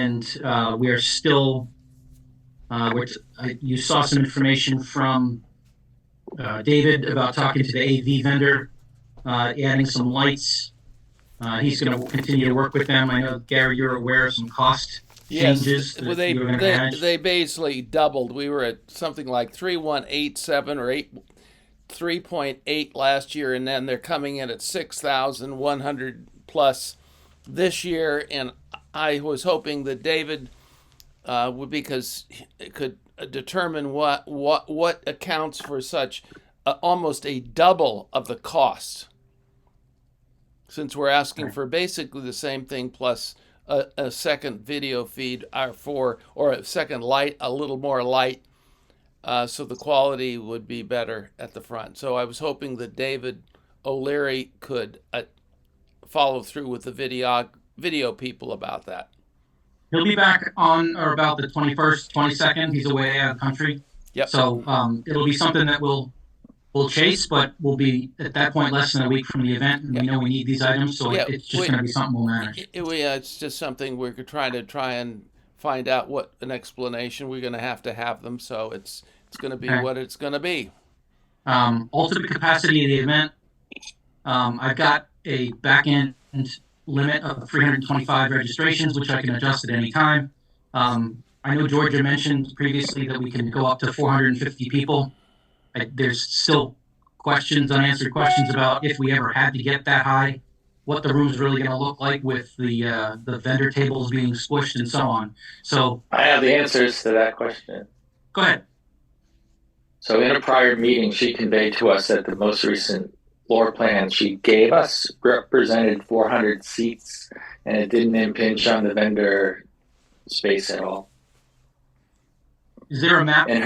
and we are still. You saw some information from David about talking to the AV vendor, adding some lights. He's going to continue to work with them. I know, Gary, you're aware of some cost Yes, changes well, that you were going to manage. they basically doubled. We were at something like 3187 or 3.8 last year, and then they're coming in at 6,100 plus this year. And I was hoping that David would, because it could determine what accounts for such almost a double of the cost, since we're asking for basically the same thing plus a second video feed or a second light, a little more light, so the quality would be better at the front. So I was hoping that David O'Leary could follow through with the video people about that. He'll be back on or about the 21st, 22nd. He's away out of the country. Yep. So it'll be something that we'll chase, but we'll be at that point less than a week from the event, and we know we need these items, so it's just going to be something we'll manage. It's just something we're trying to find out what an explanation. We're going to have them, so it's going to be what it's going to be. Ultimate capacity of the event. I've got a back end limit of 325 registrations, which I can adjust at any time. I know Georgia mentioned previously that we can go up to 450 people. There's still unanswered questions about if we ever had to get that high, what the room's really going to look like with the vendor tables being squished and so on. So I have the answers to that question. Go ahead. So in a prior meeting, she conveyed to us that the most recent floor plan she gave us represented 400 seats, and it didn't impinge on the vendor space at all. Is there a map? And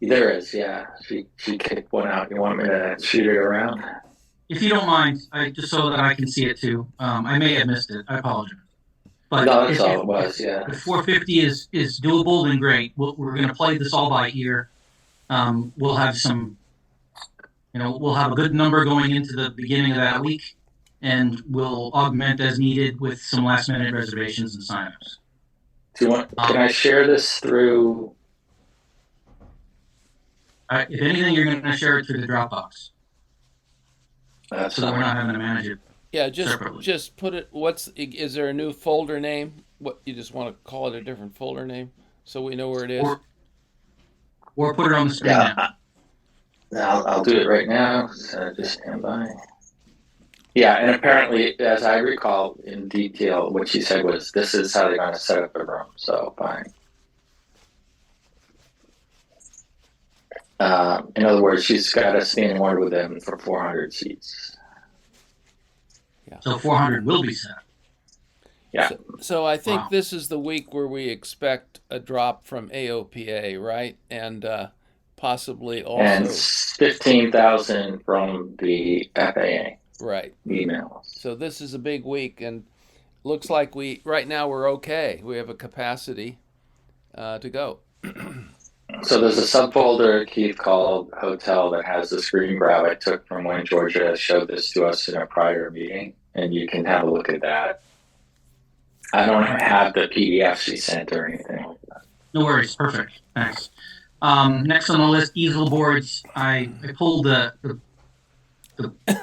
there is, yeah. She kicked one out. You want me to shoot it around? If you don't mind, just so that I can see it too. I may have missed it. I apologize. But no, that's all it was, yeah. If 450 is doable, then great. We're going to play this all by ear. We'll have we'll have a good number going into the beginning of that week, and we'll augment as needed with some last minute reservations and signups. Can I share this through? If anything, you're going to share it through the Dropbox. So that we're not having to manage it. Yeah, just put it. Is there a new folder name? What, you just want to call it a different folder name so we know where it is? Or put it on the screen now. I'll do it right now. So just stand by. Yeah, and apparently, as I recall in detail, what she said was, this is how they're going to set up the room. So fine. In other words, she's got a standing order with them for 400 seats. Yeah. So 400 will be set. Yeah. So I think this is the week where we expect a drop from AOPA, right? And possibly also... And 15,000 from the FAA. Right. Emails. So this is a big week, and looks like right now we're okay. We have a capacity to go. So there's a subfolder, Keith, called Hotel that has the screen grab I took from when Georgia showed this to us in a prior meeting, and you can have a look at that. I don't have the PDF she sent or anything like that. No worries. Perfect. Thanks. Next on the list, easel boards. I pulled the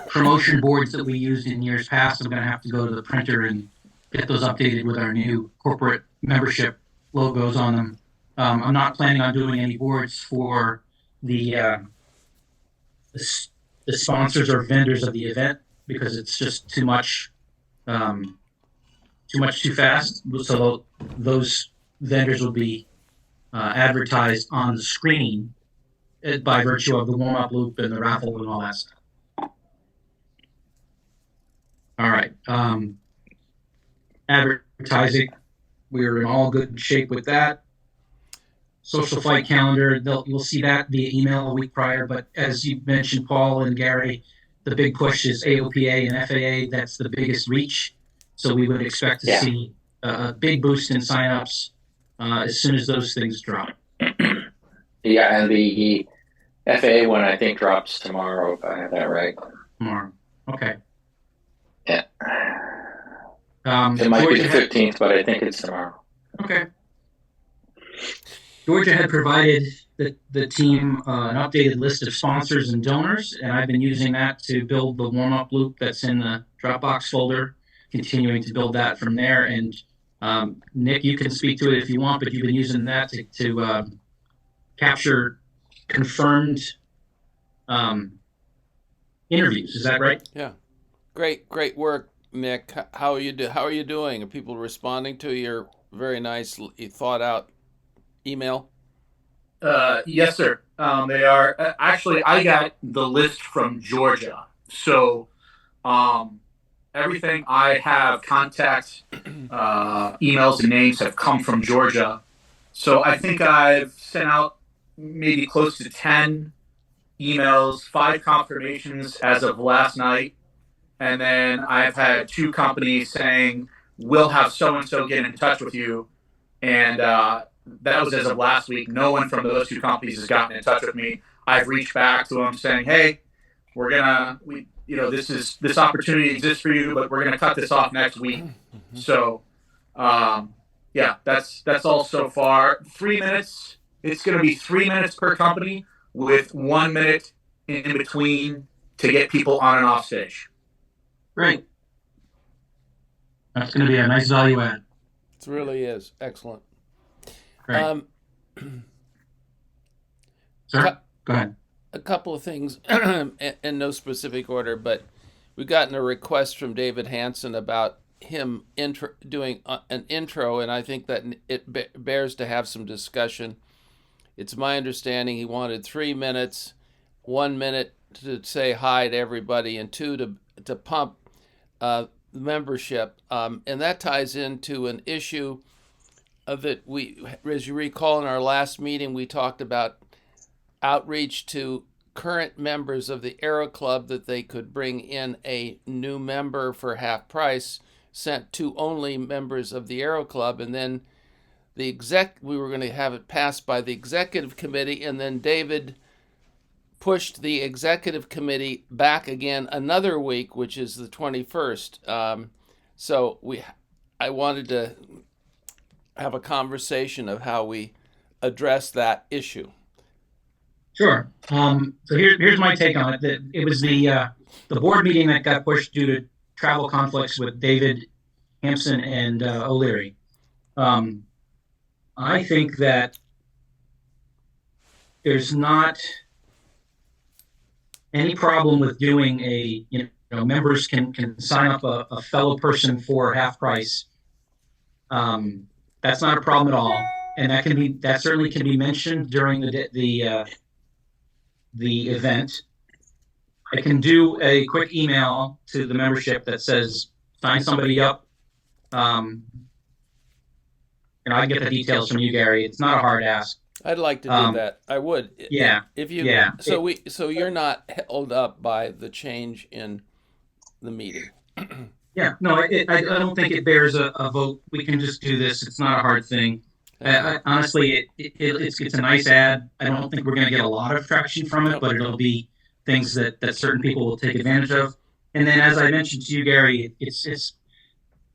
promotion boards that we used in years past. I'm going to have to go to the printer and get those updated with our new corporate membership logos on them. I'm not planning on doing any boards for the sponsors or vendors of the event because it's just too much too fast. So those vendors will be advertised on the screen by virtue of the warm-up loop and the raffle and all that stuff. All right. Advertising, we're in all good shape with that. Social flight calendar, you'll see that via email a week prior, but as you mentioned, Paul and Gary, the big push is AOPA and FAA. That's the biggest reach. So we would expect to see a big boost in signups as soon as those things drop. Yeah, and the FAA one I think drops tomorrow, if I have that right. Tomorrow. Okay. Yeah. It might be Georgia the had, 15th, but I think it's tomorrow. okay. Georgia had provided the team an updated list of sponsors and donors, and I've been using that to build the warm up loop that's in the Dropbox folder, continuing to build that from there. And Nick, you can speak to it if you want, but you've been using that to capture confirmed um, interviews. Is that right? Yeah. Great work, Nick. How are you doing? Are people responding to your very nice, thought out email? Yes, sir. They are actually. I got the list from Georgia, so um, everything I have contact emails and names have come from Georgia. So I think I've sent out maybe close to 10 emails, 5 confirmations as of last night, and then I've had 2 companies saying we'll have so and so get in touch with you, and that was as of last week. No one from those 2 companies has gotten in touch with me. I've reached back to them saying, "Hey, this opportunity exists for you, but we're gonna cut this off next week." So, yeah, that's all so far. 3 minutes. It's gonna be 3 minutes per company with 1 minute in between to get people on and off stage. Great. That's going to be a nice value add. It really is excellent. Great. Sir, go ahead. A couple of things in no specific order, but we've gotten a request from David Hansen about him doing an intro, and I think that it bears to have some discussion. It's my understanding he wanted 3 minutes, 1 minute to say hi to everybody, and 2 to pump membership, and that ties into an issue that we, as you recall, in our last meeting, we talked about outreach to current members of the Aero Club that they could bring in a new member for half price, sent to only members of the Aero Club, and then we were going to have it passed by the executive committee, and then David pushed the executive committee back again another week, which is the 21st. So I wanted to have a conversation of how we address that issue. Sure. So here's my take on it. It was the board meeting that got pushed due to travel conflicts with David Hampson and O'Leary. I think that there's not any problem with doing members can sign up a fellow person for half price. That's not a problem at all, and that certainly can be mentioned during the event. I can do a quick email to the membership that says sign somebody up, and I can get the details from you, Gary. It's not a hard ask. I'd like to do that. I would. Yeah. If you. Yeah. So you're not held up by the change in the meeting. Yeah. No, I don't think it bears a vote. We can just do this. It's not a hard thing. Honestly, it's a nice ad. I don't think we're going to get a lot of traction from it, but it'll be things that certain people will take advantage of. And then, as I mentioned to you, Gary, it's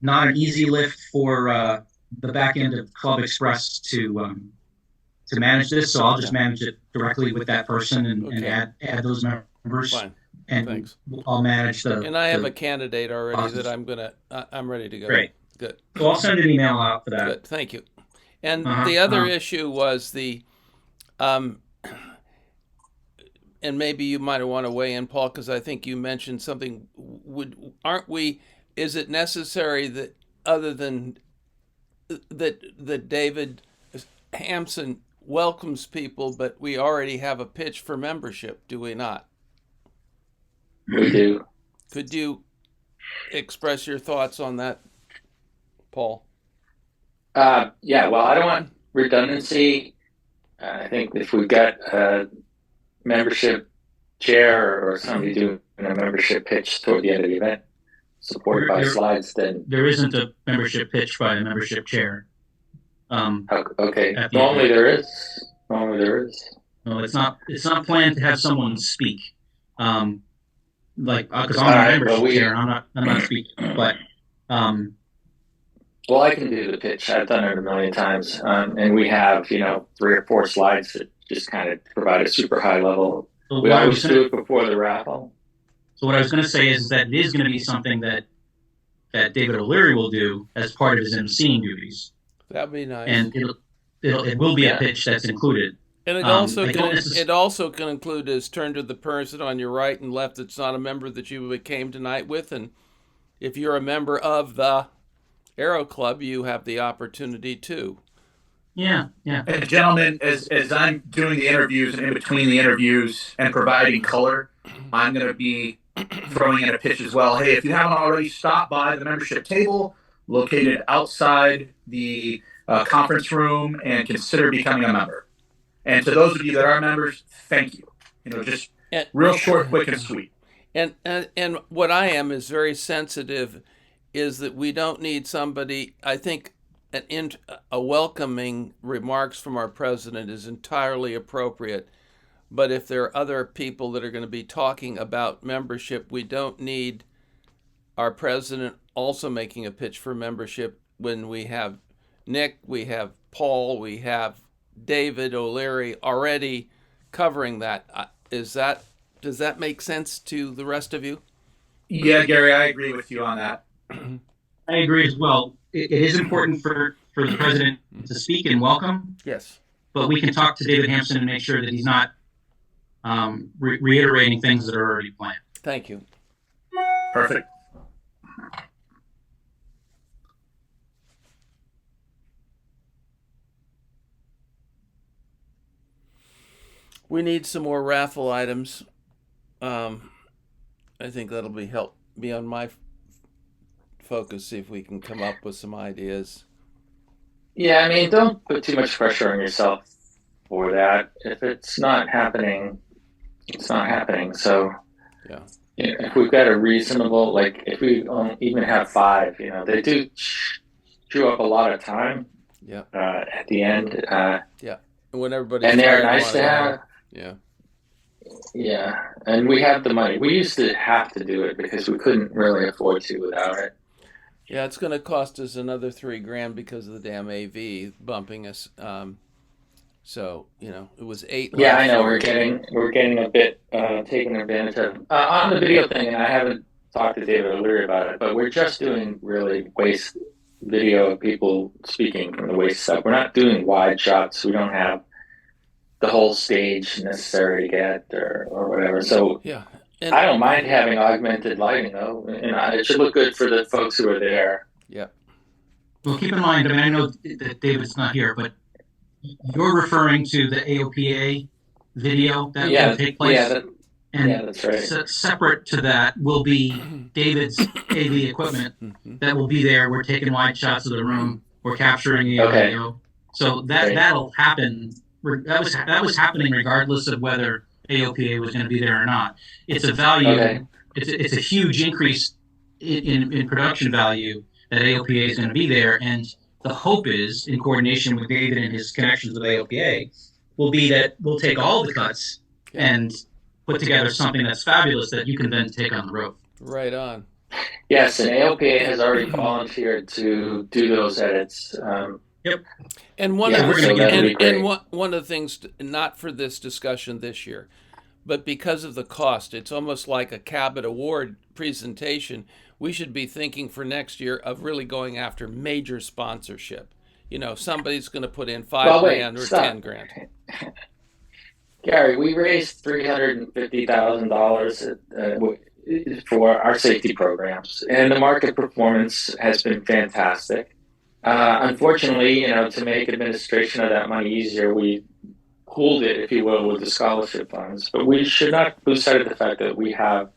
not an easy lift for the back end of Club Express to manage this. So I'll just manage it directly with that person and add those members. Fine. And thanks. I'll manage the. And I have a candidate already that I'm ready to go. Great. Good. So I'll send an email out for that. Good. Thank you. And the other issue was and maybe you might want to weigh in, Paul, because I think you mentioned something. Is it necessary that other than that David Hampson welcomes people, but we already have a pitch for membership, do we not? We do. Could you express your thoughts on that, Paul? Yeah, well, I don't want redundancy. I think if we've got a membership chair or somebody doing a membership pitch toward the end of the event, supported by slides, then... There isn't a membership pitch by a membership chair. Okay. Normally there is. No, it's not planned to have someone speak. Because I'm a membership chair, I'm not speaking. But Well, I can do the pitch. I've done it a million times, and we have 3 or 4 slides that just kind of provide a super high level. So We what I was always gonna do it before the raffle. so what I was gonna say is that it is gonna be something that David O'Leary will do as part of his emceeing duties, That'd be nice. and it will be a Yeah. pitch that's included. And it I also don't can necess- it also can include is turn to the person on your right and left that's not a member that you came tonight with, and if you're a member of the Aero Club, you have the opportunity too. Yeah, yeah. And gentlemen, as I'm doing the interviews and in between the interviews and providing color, I'm going to be throwing in a pitch as well. Hey, if you haven't already stopped by the membership table located outside the conference room and consider becoming a member. And to those of you that are members, thank you. Just And real short, quick, and sweet. and what I am is very sensitive, is that we don't need somebody. I think a welcoming remarks from our president is entirely appropriate. But if there are other people that are going to be talking about membership, we don't need our president also making a pitch for membership when we have Nick, we have Paul, we have David O'Leary already covering that. Does that make sense to the rest of you? Yeah, Gary, I agree with you on that. I agree as well. It is important for the president to speak and welcome, Yes. but we can talk to David Hampson and make sure that he's not reiterating things that are already planned. Thank you. Perfect. We need some more raffle items. I think that'll be on my focus. See if we can come up with some ideas. Yeah, I mean, don't put too much pressure on yourself for that. If it's not happening, it's not happening. So, Yeah. if we've got a reasonable, like, if we even have 5, they do chew up a lot of time. Yeah. At the end. And when everybody's And they're tired, nice to wanna- have. Yeah. Yeah, and we have the money. We used to have to do it because we couldn't really afford to without it. Yeah, it's going to cost us another $3,000 because of the damn AV bumping us. So it was 8. Yeah, last I know year. we're getting a bit taken advantage of on the video thing, and I haven't talked to David O'Leary about it, but we're just doing really waste video of people speaking from the waist stuff. We're not doing wide shots. We don't have the whole stage necessary to get or whatever. So Yeah. I don't mind having augmented lighting though, and it should look good for the folks who are there. Yeah. Well, keep in mind, I mean, I know that David's not here, but you're referring to the AOPA video that will take place. Yeah, that's right. Separate to that will be David's AV equipment that will be there. We're taking wide shots of the room. We're capturing the audio. So that'll happen. That was happening regardless of whether AOPA was going to be there or not. It's a value. Okay. It's a huge increase in production value that AOPA is going to be there, and the hope is, in coordination with David and his connections with AOPA, will be that we'll take all the cuts and put together something that's fabulous that you can then take on the road. Right on. Yes, and AOPA has already volunteered to do those edits. Yep. And one Yeah, of we're gonna get really great. one of the things, not for this discussion this year, but because of the cost, it's almost like a Cabot Award presentation. We should be thinking for next year of really going after major sponsorship. Somebody's going to put in $5,000 or stop. $10,000. Gary, we raised $350,000 for our safety programs, and the market performance has been fantastic. Unfortunately, to make administration of that money easier, we pooled it, if you will, with the scholarship funds. But we should not lose sight of the fact that we have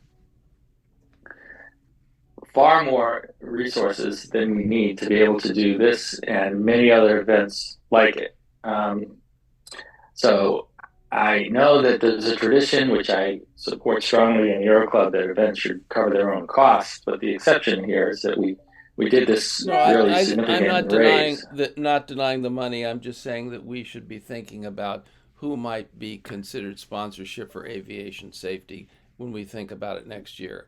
far more resources than we need to be able to do this and many other events like it. So I know that there's a tradition, which I support strongly in Euro Club, that events should cover their own costs. But the exception here is that we did this really significant raise. I'm not denying the money. I'm just saying that we should be thinking about who might be considered sponsorship for aviation safety when we think about it next year.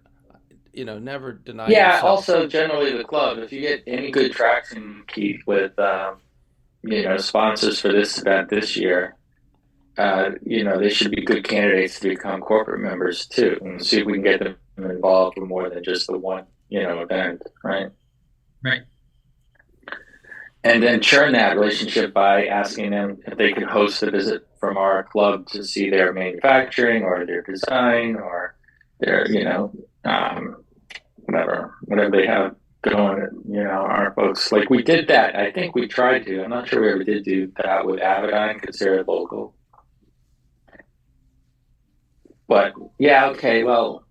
never deny Yeah, yourself. also generally the club, if you get any good traction, Keith, with sponsors for this event this year, they should be good candidates to become corporate members too, and see if we can get them involved with more than just the one, event, right? Right. And then churn that relationship by asking them if they could host a visit from our club to see their manufacturing or their design or their, whatever they have going, our folks. Like we did that. I think we tried to. I'm not sure we ever did do that with Avidyne because they're local. But yeah, okay, well,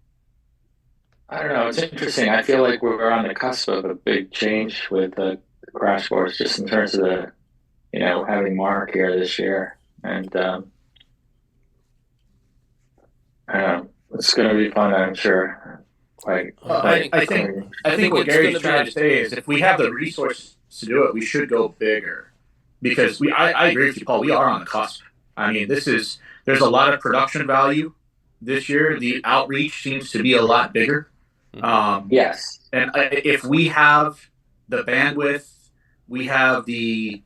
I don't know. It's interesting. I feel like we're on the cusp of a big change with the Crash Course, just in terms of the, having Mark here this year, and I don't know. It's going to be fun, I'm sure. I think what Gary's trying to say is if we have the resources to do it, we should go bigger. Because I agree with you, Paul. We are on the cusp. I mean, there's a lot of production value this year. The outreach seems to be a lot bigger. Yes. And if we have the bandwidth, we have the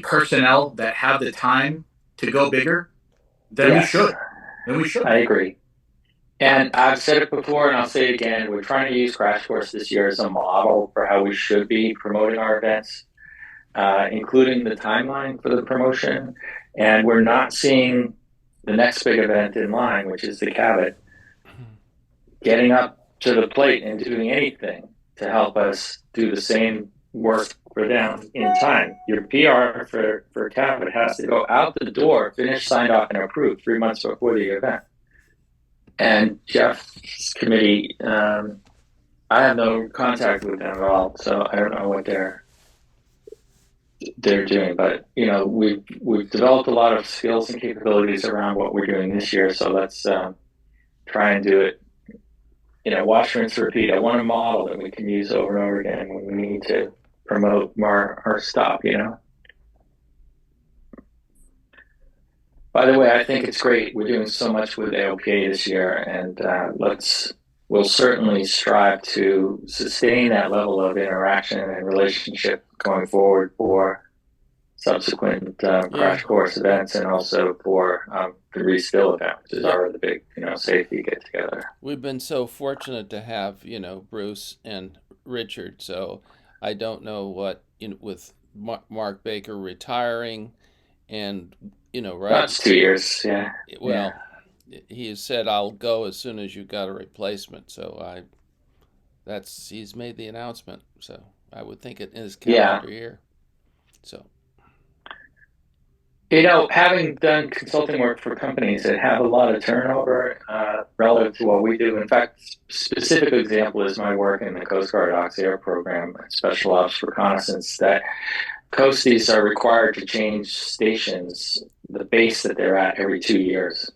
personnel that have the time to go bigger, then Yes. we should. Then we should. I agree. And I've said it before, and I'll say it again. We're trying to use Crash Course this year as a model for how we should be promoting our events, including the timeline for the promotion. And we're not seeing the next big event in line, which is the Cabot, getting up to the plate and doing anything to help us do the same work for them in time. Your PR for Cabot has to go out the door, finished, signed off, and approved 3 months before the event. And Jeff's committee, I have no contact with them at all, so I don't know what they're doing. But we've developed a lot of skills and capabilities around what we're doing this year. So let's try and do it. Wash, rinse, repeat. I want a model that we can use over and over again when we need to promote our stuff. By the way, I think it's great. We're doing so much with AOPA this year, and we'll certainly strive to sustain that level of interaction and relationship going forward for subsequent Crash Course events, and also for the Restill event, which is the big safety get together. We've been so fortunate to have Bruce and Richard. So I don't know what with Mark Baker retiring, and right? That's 2 years, yeah. Well, he has said I'll go as soon as you've got a replacement. So he's made the announcement. So I would think it is calendar year. So. Having done consulting work for companies that have a lot of turnover relative to what we do. In fact, specific example is my work in the Coast Guard OXAIR program, Special Ops Reconnaissance, that coasties are required to change stations, the base that they're at, every 2 years.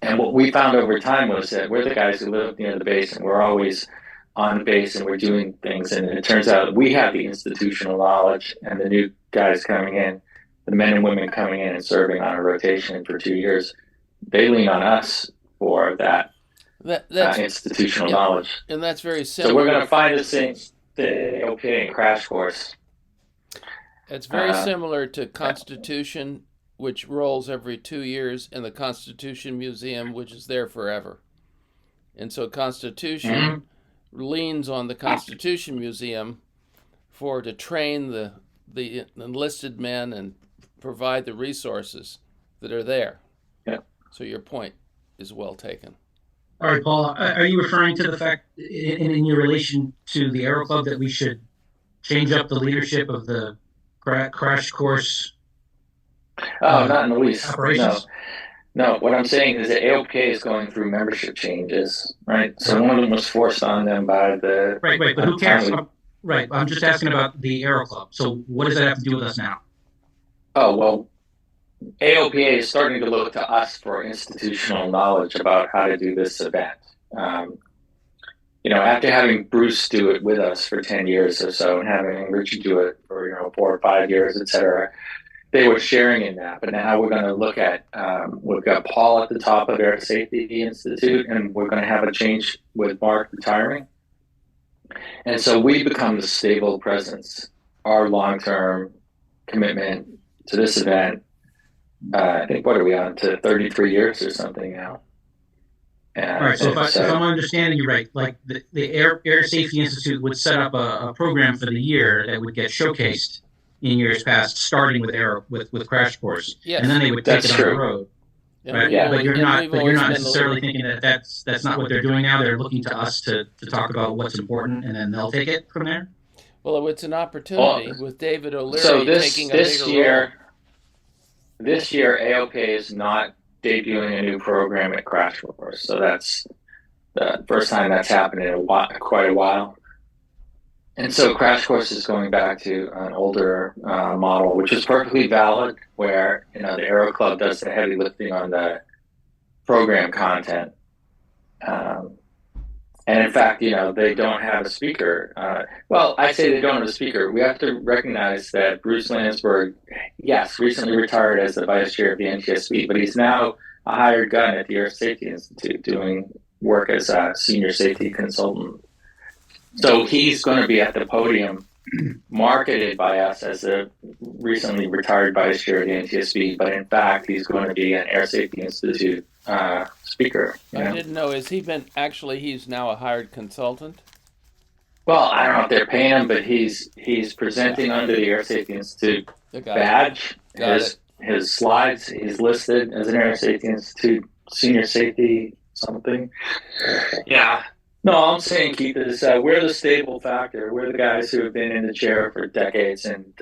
And what we found over time was that we're the guys who live near the base, and we're always on the base and we're doing things. And it turns out we have the institutional knowledge, and the new guys coming in, the men and women coming in and serving on a rotation for 2 years, they lean on us for that's institutional knowledge. And that's very similar. So we're going to find the AOPA and Crash Course. It's very similar to Constitution, which rolls every 2 years, and the Constitution Museum, which is there forever. And so Constitution leans on the Constitution Museum to train the enlisted men and provide the resources that are there. Yeah. So your point is well taken. All right, Paul, are you referring to the fact in your relation to the Aero Club that we should change up the leadership of the Crash Course? Not in the least. Operations? No, what I'm saying is that AOPA is going through membership changes, right? So one of them was forced on them by the... Right, but who cares? Right, I'm just asking about the Aero Club. So what does that have to do with us now? Oh, well, AOPA is starting to look to us for institutional knowledge about how to do this event. After having Bruce do it with us for 10 years or so, and having Richard do it for 4 or 5 years, et cetera, they were sharing in that, but now we're going to look at, we've got Paul at the top of Air Safety Institute, and we're going to have a change with Mark retiring. And so we become the stable presence, our long-term commitment to this event. I think, what are we on to 33 years or something now? All right. So if I'm understanding you right, like the Air Safety Institute would set up a program for the year that would get showcased in years past, starting with Crash Course, Yes. and then they would take it on the road. And Right. we- Yeah. But you're and not. we've But you're always not been necessarily thinking that that's not what they're doing now. They're looking to us to talk about what's important, and then they'll take it from there. Well, it's an opportunity with David O'Leary So taking a bigger role. This year, AOK is not debuting a new program at Crash Course. So that's the first time that's happened in quite a while. And so Crash Course is going back to an older model, which is perfectly valid, where the Aero Club does the heavy lifting on the program content. And in fact, they don't have a speaker. Well, I say they don't have a speaker. We have to recognize that Bruce Landsberg, yes, recently retired as the vice chair of the NTSB, but he's now a hired gun at the Air Safety Institute doing work as a senior safety consultant. So he's going to be at the podium, marketed by us as a recently retired vice chair of the NTSB, but in fact, he's going to be an Air Safety Institute speaker. I didn't know. He's now a hired consultant? Well, I don't know if they're paying him, but he's presenting under the Air Safety Institute badge. His slides, he's listed as an Air Safety Institute senior safety something. Yeah. No, all I'm saying, Keith, is we're the stable factor. We're the guys who have been in the chair for decades, and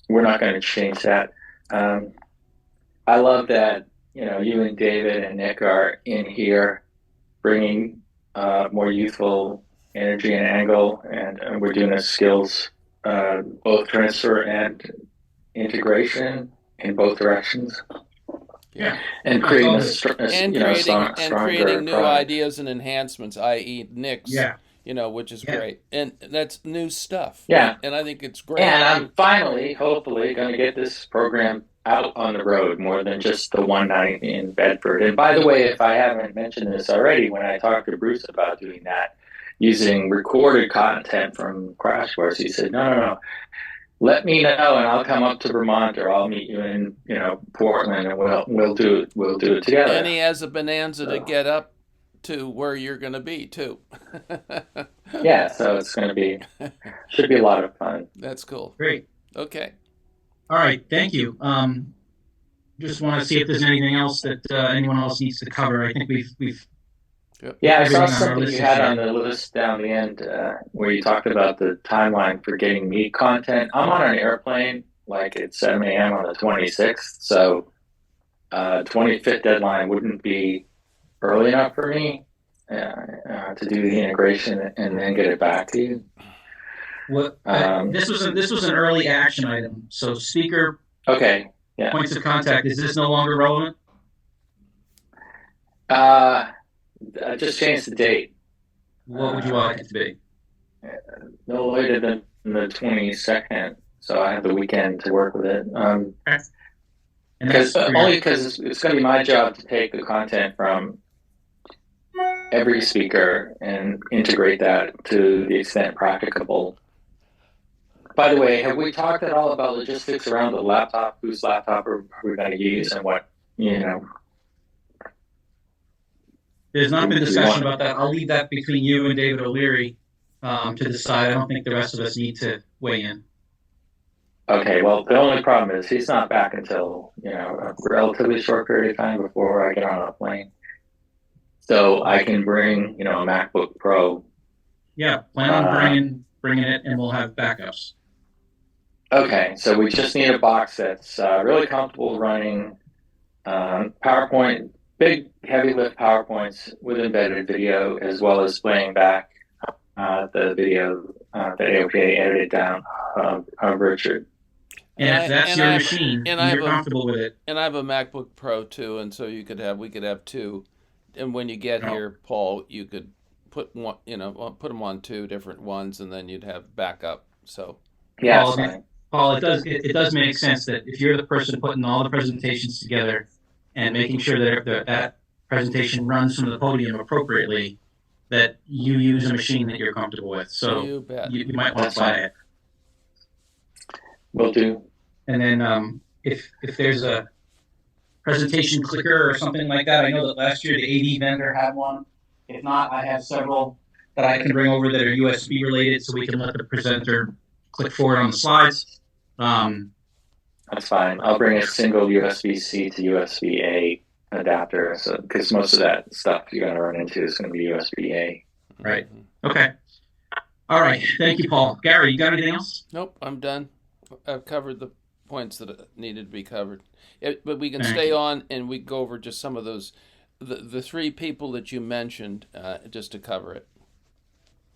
we're not going to change that. I love that, you and David and Nick are in here bringing more youthful energy and angle, and we're doing a skills both transfer and integration in both directions. Yeah, and creating creating new ideas and enhancements, i.e., Nick's. Which is great, and that's new stuff. Yeah, and I think it's great. And I'm finally, hopefully, going to get this program out on the road more than just the one night in Bedford. And by the way, if I haven't mentioned this already, when I talked to Bruce about doing that, using recorded content from Crash Course, he said, no. Let me know, and I'll come up to Vermont, or I'll meet you in, Portland, and we'll do it together. And he has a bonanza to get up to where you're going to be too. Yeah, so it's going to should be a lot of fun. That's cool. Great. Okay. All right. Thank you. Just want to see if there's anything else that anyone else needs to cover. I think we've. Yeah, I saw something you had on the list down the end where you talked about the timeline for getting me content. I'm on an airplane like at 7 a.m. on the 26th, so 25th deadline wouldn't be early enough for me to do the integration and then get it back to you. What this was an early action item. So speaker. Okay. Yeah. Points of contact. Is this no longer relevant? I just changed the date. What would you like it to be? No later than the 22nd, so I have the weekend to work with it. Only because it's going to be my job to take the content from every speaker and integrate that to the extent practicable. By the way, have we talked at all about logistics around the laptop? Whose laptop are we going to use, and what, There's not been discussion about that. I'll leave that between you and David O'Leary to decide. I don't think the rest of us need to weigh in. Okay, well, the only problem is he's not back until, a relatively short period of time before I get on a plane. So I can bring, a MacBook Pro. Yeah, plan on bringing it, and we'll have backups. Okay, so we just need a box that's really comfortable running PowerPoint, big heavy lift PowerPoints with embedded video, as well as playing back the video that AOK edited down of Richard. And if that's your machine, and you're comfortable with it. And I have a MacBook Pro too, and so we could have two. And when you get here, Paul, you could put one, put them on two different ones, and then you'd have backup. So yeah, Paul, it does make sense that if you're the person putting all the presentations together and making sure that presentation runs from the podium appropriately, that you use a machine that you're comfortable with. So You bet. you might want to buy it. Will do. And then if there's a presentation clicker or something like that, I know that last year the AV vendor had one. If not, I have several that I can bring over that are USB related, so we can let the presenter click forward on the slides. That's fine. I'll bring a single USB-C to USB-A adapter, so because most of that stuff you're going to run into is going to be USB-A. Right. Okay. All right. Thank you, Paul. Gary, you got anything else? Nope, I'm done. I've covered the points that needed to be covered. But we can Thank stay you. on and we go over just some of those, the three people that you mentioned, just to cover it.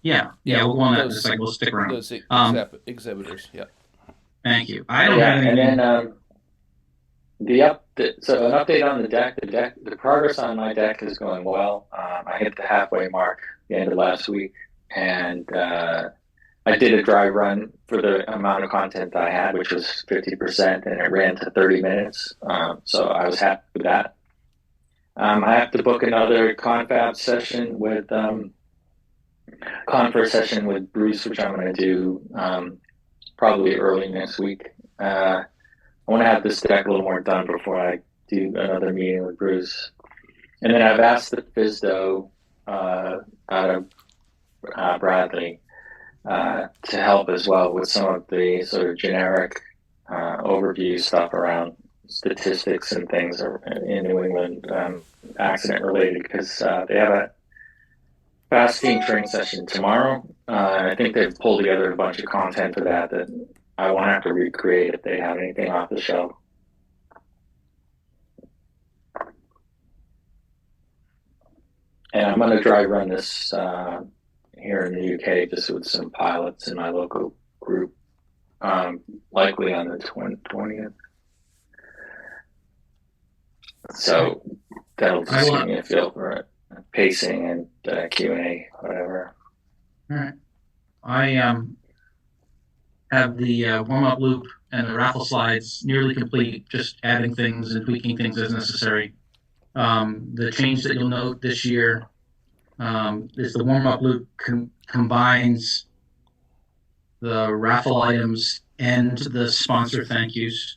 Yeah. We'll go on that in a second. We'll stick around. Those exhibitors, yeah. Thank you. I don't Yeah, have and anything. then so an update on the deck. The progress on my deck is going well. I hit the halfway mark the end of last week, and I did a dry run for the amount of content that I had, which was 50%, and it ran to 30 minutes. So I was happy with that. I have to book another confab session with conference session with Bruce, which I'm going to do probably early next week. I want to have this deck a little more done before I do another meeting with Bruce. And then I've asked the FISDO out of Bradley to help as well with some of the sort of generic overview stuff around statistics and things in New England accident related, because they have a fast team training session tomorrow. I think they've pulled together a bunch of content for that I won't have to recreate if they have anything off the shelf. And I'm going to dry run this here in the UK just with some pilots in my local group, likely on the 20th. So that'll just give me a feel for it. Pacing and Q&A, whatever. All right. I have the warm-up loop and the raffle slides nearly complete, just adding things and tweaking things as necessary. The change that you'll note this year is the warm-up loop combines the raffle items and the sponsor thank yous.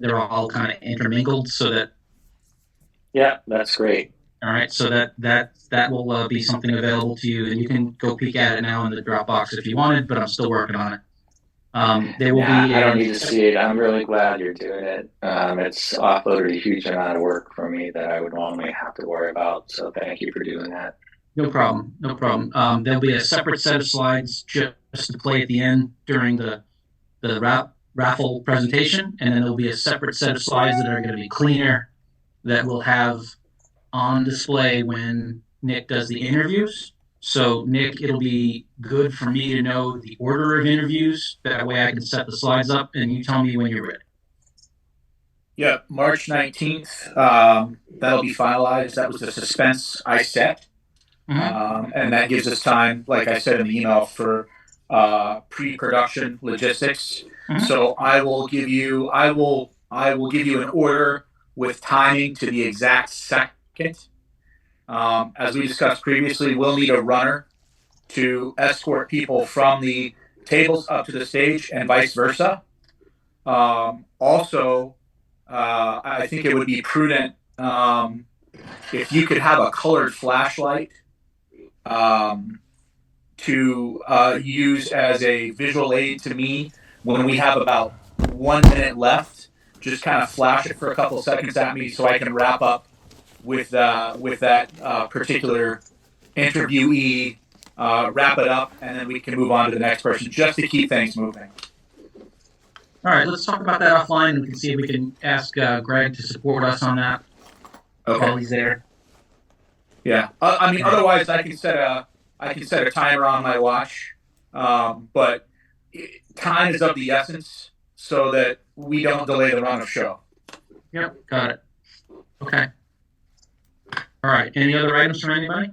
They're all kind of intermingled so that... Yeah, that's great. All right, so that will be something available to you, and you can go peek at it now in the Dropbox if you wanted, but I'm still working on it. There will be. I don't need to see it. I'm really glad you're doing it. It's offloaded a huge amount of work for me that I would normally have to worry about. So thank you for doing that. No problem. There'll be a separate set of slides just to play at the end during the raffle presentation, and then there'll be a separate set of slides that are going to be cleaner that will have on display when Nick does the interviews. So Nick, it'll be good for me to know the order of interviews. That way I can set the slides up and you tell me when you're ready. Yeah, March 19th, that'll be finalized. That was the suspense I set. And that gives us time, like I said in the email, for pre-production logistics. So I will give you an order with timing to the exact second. As we discussed previously, we'll need a runner to escort people from the tables up to the stage and vice versa. Also, I think it would be prudent if you could have a colored flashlight to use as a visual aid to me when we have about 1 minute left. Just kind of flash it for a couple seconds at me so I can wrap up with that particular interviewee, wrap it up, and then we can move on to the next person just to keep things moving. All right, let's talk about that offline, and we can see if we can ask Greg to support us on that while he's there. Yeah, I mean, otherwise I can set a timer on my watch, but time is of the essence so that we don't delay the run of show. Yep, got it. Okay. All right. Any other items from anybody?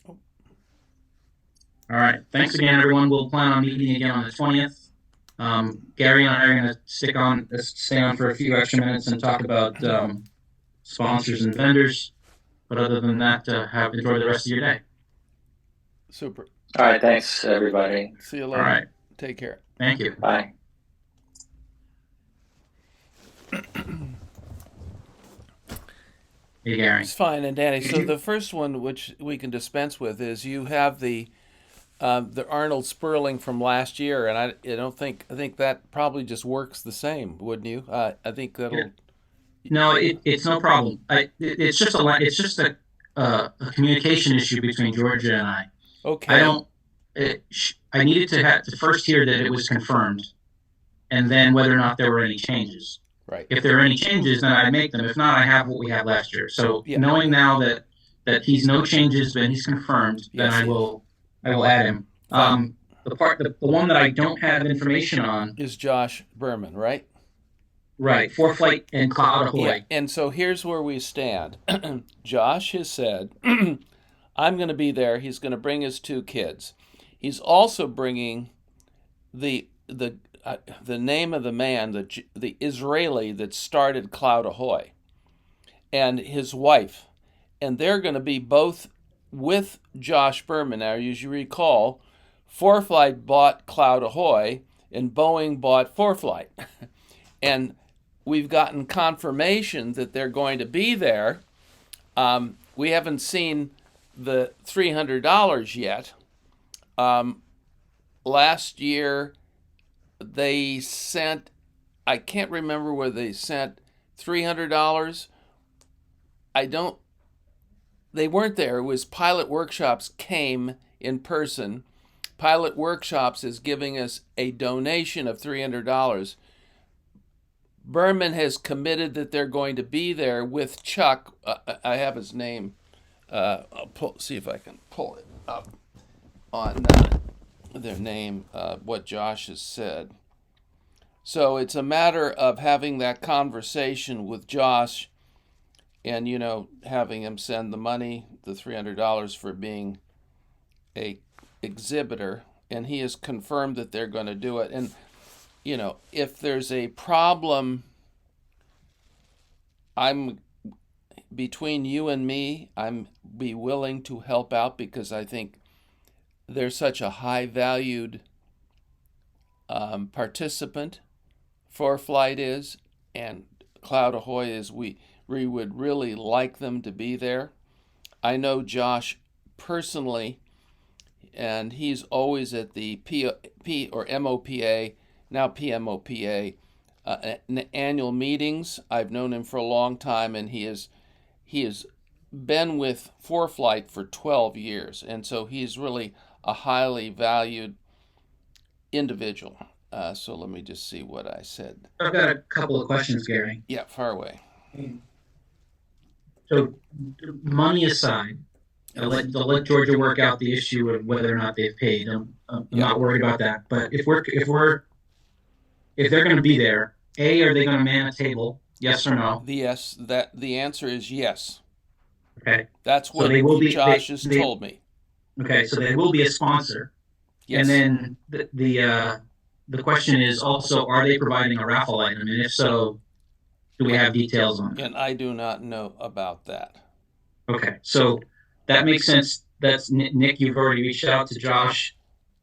All right. Thanks again, everyone. We'll plan on meeting again on the 20th. Gary and I are going to stay on for a few extra minutes and talk about sponsors and vendors. But other than that, enjoy the rest of your day. Super. All right. Thanks, everybody. See you All later. right. Take care. Thank you. Bye. Hey, Gary. It's fine. And Danny, so the first one, which we can dispense with, is you have the Arnold Sperling from last year, and I think that probably just works the same, wouldn't you? I think that'll. Yeah. No, it's no problem. It's just a communication issue between Georgia and I. Okay. I don't. I needed to have to first hear that it was confirmed, and then whether or not there were any changes. Right. If there are any changes, then I'd make them. If not, I have what we had last year. So Yeah. knowing now that he's no changes, then he's confirmed, then Yes. I will add him. The one that I don't have information on, Is Josh Berman, right? right? ForeFlight and Cloud Ahoy. Yeah. And so here's where we stand. Josh has said, I'm going to be there. He's going to bring his 2 kids. He's also bringing the name of the man, the Israeli that started Cloud Ahoy, and his wife, and they're going to be both with Josh Berman. Now, as you recall, ForeFlight bought Cloud Ahoy, and Boeing bought ForeFlight, and we've gotten confirmation that they're going to be there. We haven't seen the $300 yet. Last year, they sent, I can't remember whether they sent $300. They weren't there. It was Pilot Workshops came in person. Pilot Workshops is giving us a donation of $300. Berman has committed that they're going to be there with Chuck. I have his name. I'll see if I can pull it up on their name, what Josh has said. So it's a matter of having that conversation with Josh and, having him send the money, the $300 for being a exhibitor. And he has confirmed that they're going to do it. And, if there's a problem, between you and me, I'm be willing to help out because I think they're such a high valued participant. ForeFlight is, and Cloud Ahoy is. We would really like them to be there. I know Josh personally, and he's always at the P or MOPA, now PMOPA, annual meetings. I've known him for a long time, and he has been with ForeFlight for 12 years, and so he's really a highly valued individual. So let me just see what I said. I've got a couple of questions, Gary. Yeah, far away. So, money aside, I'll let Georgia work out the issue of whether or not they've paid. I'm not worried about that. But if they're going to be there, are they going to man a table? Yes or no? The answer is yes. Okay. That's what Josh has told me. Okay, so they will be a sponsor. Yes. And then the question is also, are they providing a raffle item? And if so, do we have details on that? And I do not know about that. Okay, so that makes sense. That's Nick. You've already reached out to Josh.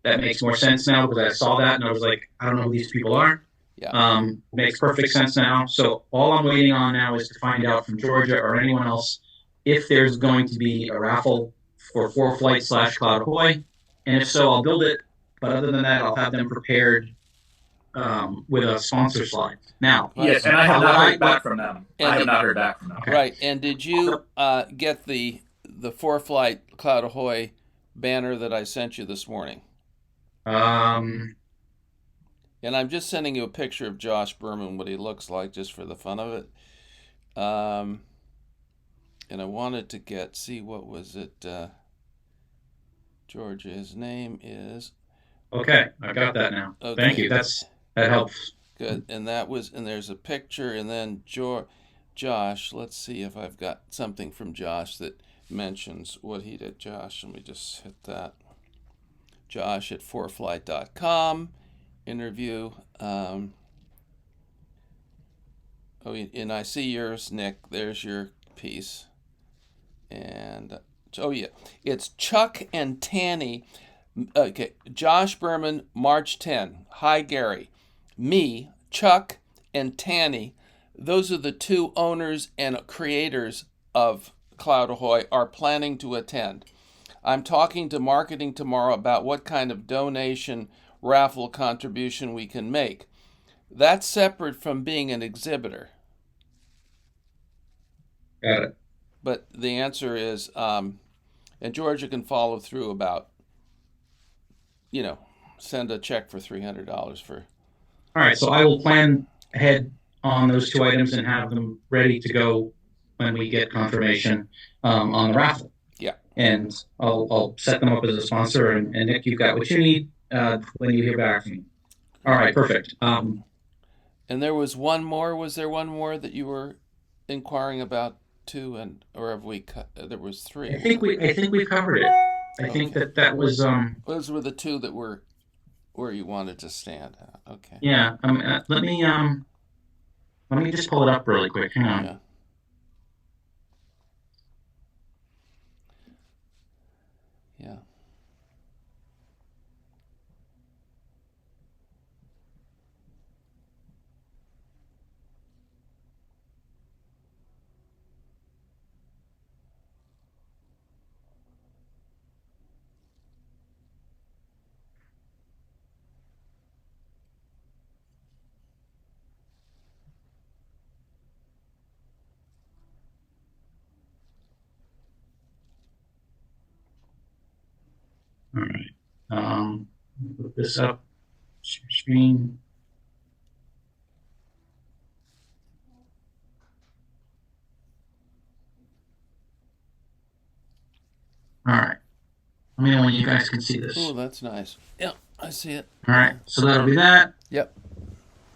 That makes more sense now because I saw that and I was like, I don't know who these people are. Yeah. Makes perfect sense now. So all I'm waiting on now is to find out from Georgia or anyone else if there's going to be a raffle for ForeFlight / Cloud Ahoy, and if so, I'll build it. But other than that, I'll have them prepared with a sponsor slide. Now, Yes, and I have not heard back from them. I have not heard back from them. Okay. Right. And did you get the ForeFlight Cloud Ahoy banner that I sent you this morning? And I'm just sending you a picture of Josh Berman, what he looks like, just for the fun of it. And I wanted to see what was it, Georgia, his name is... Okay, I got that now. Okay. Thank you. That helps. Good. And there's a picture, and then Josh, let's see if I've got something from Josh that mentions what he did. Josh, let me just hit that. Josh at foreflight.com. interview. And I see yours, Nick. There's your piece. And it's Chuck and Tanny. Okay, Josh Berman, March 10. Hi, Gary. Me, Chuck, and Tanny. Those are the two owners and creators of Cloud Ahoy are planning to attend. I'm talking to marketing tomorrow about what kind of donation raffle contribution we can make. That's separate from being an exhibitor. Got it. But the answer is, and Georgia can follow through about, send a check for $300 for. All right, so I will plan ahead on those two items and have them ready to go when we get confirmation on the raffle. Yeah. And I'll set them up as a sponsor. And Nick, you've got what you need when you hear back from me. All right, perfect. And there was one more. Was there one more that you were inquiring about too? Or have we cut? There was three. I think we've covered it. I think that was Those were the two that were where you wanted to stand. Okay. Yeah. Let me just pull it up really quick. Hang on. Yeah. Yeah. All right. Put this up. Screen. All right. Let me know when you guys can see this. Oh, that's nice. Yeah, I see it. All right. So that'll be that. Yep.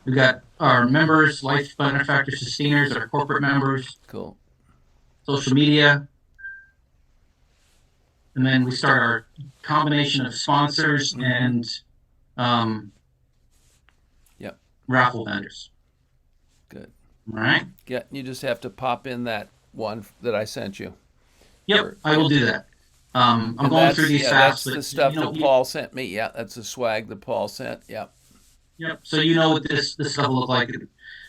We got our members, life benefactor sustainers, our corporate members, Cool. social media. And then we start our combination of sponsors and Yep. raffle vendors. Good. All right. Yeah, you just have to pop in that one that I sent you. Yep, I will do that. I'm And going through these that's fast. the stuff that Paul sent me. Yeah, that's the swag that Paul sent. Yep. Yep. So you know what this stuff will look like.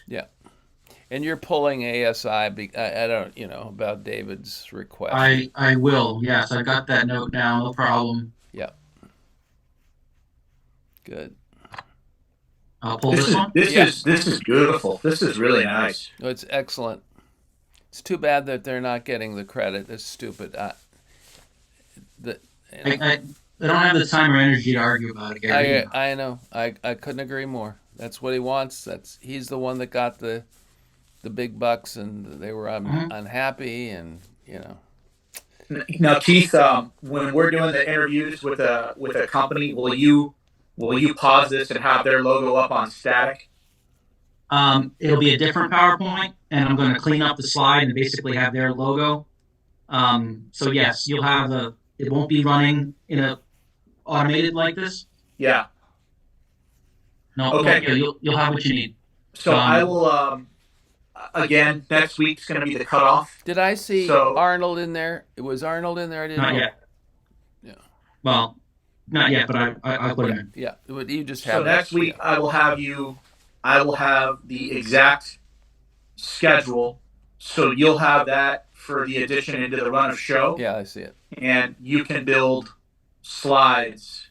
Yeah. And you're pulling ASI. I don't, about David's request. I will. Yes, I got that note down. No problem. Yep. Good. I'll pull this one. This is beautiful. This is really nice. Oh, it's excellent. It's too bad that they're not getting the credit. It's stupid. I don't have the time or energy to argue about it, Gary. I know. I couldn't agree more. That's what he wants. He's the one that got the big bucks, and they were unhappy, and Now, Keith, when we're doing the interviews with a company, will you pause this and have their logo up on static? It'll be a different PowerPoint, and I'm going to clean up the slide and basically have their logo. So yes, you'll have it won't be running in a automated like this. Yeah. No. Okay. You'll have what you need. So I will. Again, next week's going to be the cutoff. Did I see Arnold in there? Was Arnold in there? I didn't know. Not yet. Yeah. Well, not yet, but I put him in. Yeah. You just have. So next week I will have the exact schedule. So you'll have that for the addition into the run of show. Yeah, I see it. And you can build slides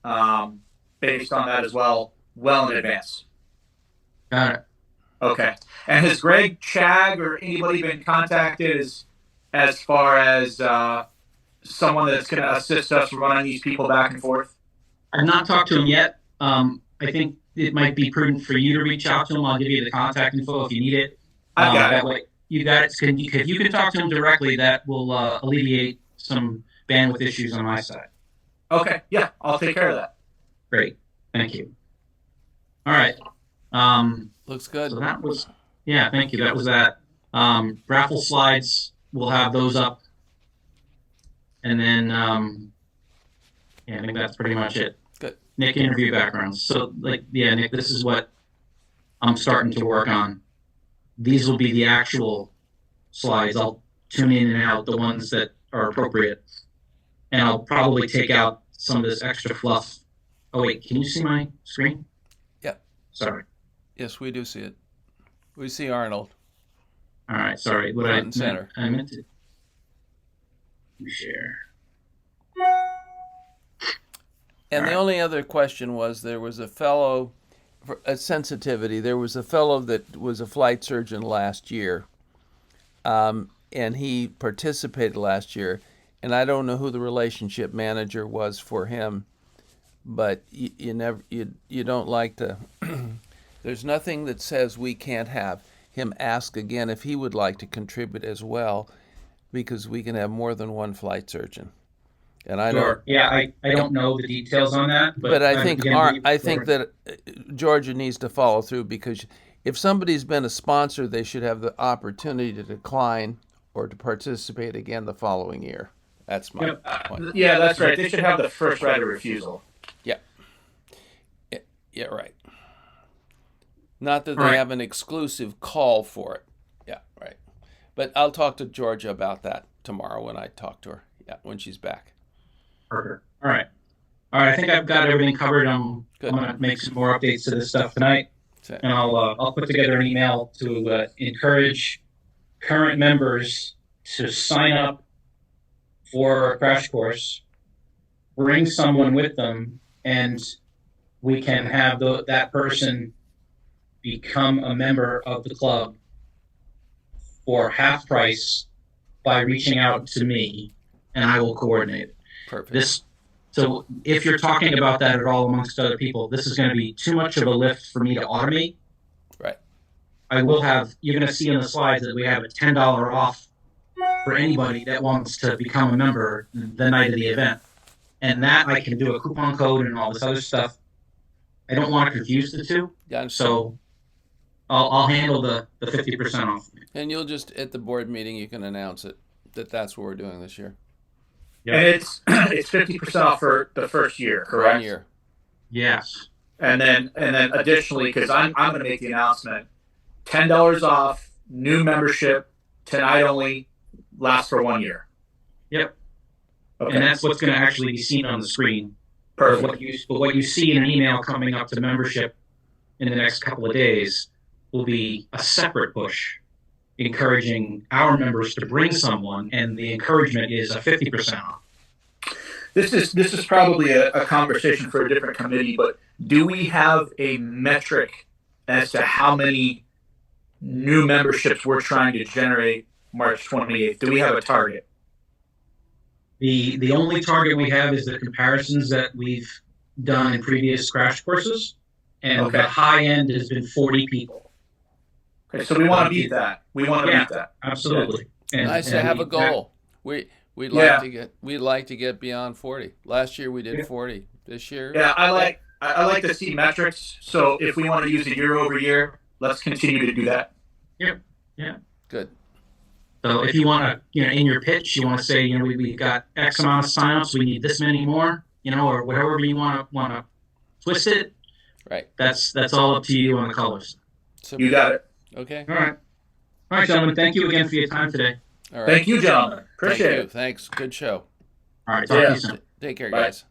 based on that as well in advance. Got it. Okay. And has Greg Chag or anybody been contacted as far as someone that's going to assist us running these people back and forth? I've not talked to him yet. I think it might be prudent for you to reach out to him. I'll give you the contact info if you need it. I've got that way you got it. If you can talk to him directly, that will alleviate some bandwidth issues on my side. Okay. Yeah, I'll take care of that. Great. Thank you. All right. Looks good. So that was, thank you. That was that. Raffle slides, we'll have those up. And then, I think that's pretty much it. Good. Nick interview backgrounds. So, like, yeah, Nick, this is what I'm starting to work on. These will be the actual slides. I'll tune in and out the ones that are appropriate, and I'll probably take out some of this extra fluff. Oh wait, can you see my screen? Yep. Sorry. Yes, we do see it. We see Arnold. All right. Sorry. What Front and center. I meant to share. And the only other question was, there was a fellow, a sensitivity, there was a fellow that was a flight surgeon last year, and he participated last year, and I don't know who the relationship manager was for him, but you don't like to, there's nothing that says we can't have him ask again if he would like to contribute as well, because we can have more than one flight surgeon. And I don't. Yeah, I don't know the details on that, But I think that Georgia needs to follow through, because if somebody's been a sponsor, they should have the opportunity to decline or to participate again the following year. That's my point. Yeah, that's right. They should have the first right of refusal. Yeah, right. Not that they Right. have an exclusive call for it. Yeah, right. But I'll talk to Georgia about that tomorrow when I talk to her. Yeah, when she's back. Perfect. All right. I think I've got everything covered. I'm gonna make some more updates to this stuff tonight, and I'll put together an email to encourage current members to sign up for a crash course, bring someone with them, and we can have that person become a member of the club for half price by reaching out to me, and I will coordinate it. Perfect. So if you're talking about that at all amongst other people, this is going to be too much of a lift for me to automate. Right. You're going to see in the slides that we have a $10 off for anybody that wants to become a member the night of the event. And that I can do a coupon code and all this other stuff. I don't want to confuse the two. Yeah, So I'll handle the 50% off. and you'll just, at the board meeting, you can announce it, that's what we're doing this year. Yep. And it's 50% off for the first year, correct? 1 year. Yes. And then additionally, because I'm going to make the announcement, $10 off, new membership, tonight only, lasts for 1 year. Yep. Okay. And that's what's going to actually be seen on the screen. Perfect. But what you see in an email coming up to membership in the next couple of days will be a separate push encouraging our members to bring someone, and the encouragement is a 50% off. This is probably a conversation for a different committee, but do we have a metric as to how many new memberships we're trying to generate March 28th? Do we have a target? The only target we have is the comparisons that we've done in previous crash courses, and Okay. the high end has been 40 people. Okay, so we want to beat that. We want to Yeah. beat that. Absolutely. Nice to have a goal. We'd Yeah. like to get beyond 40. Last year we did 40. This year, Yeah, I like to see metrics. So if we want to use it year over year, let's continue to do that. good. So if you want to, in your pitch, you want to say, we've got X amount of signups, we need this many more, or whatever you want to twist it. Right. That's all up to you on the colors. So, You got it. okay. All right, gentlemen. Thank you again for your time today. All right. Thank you, gentlemen. Appreciate Thank you. it. Thanks. Good show. All right. Talk to Yeah. you soon. Take care, Bye. guys.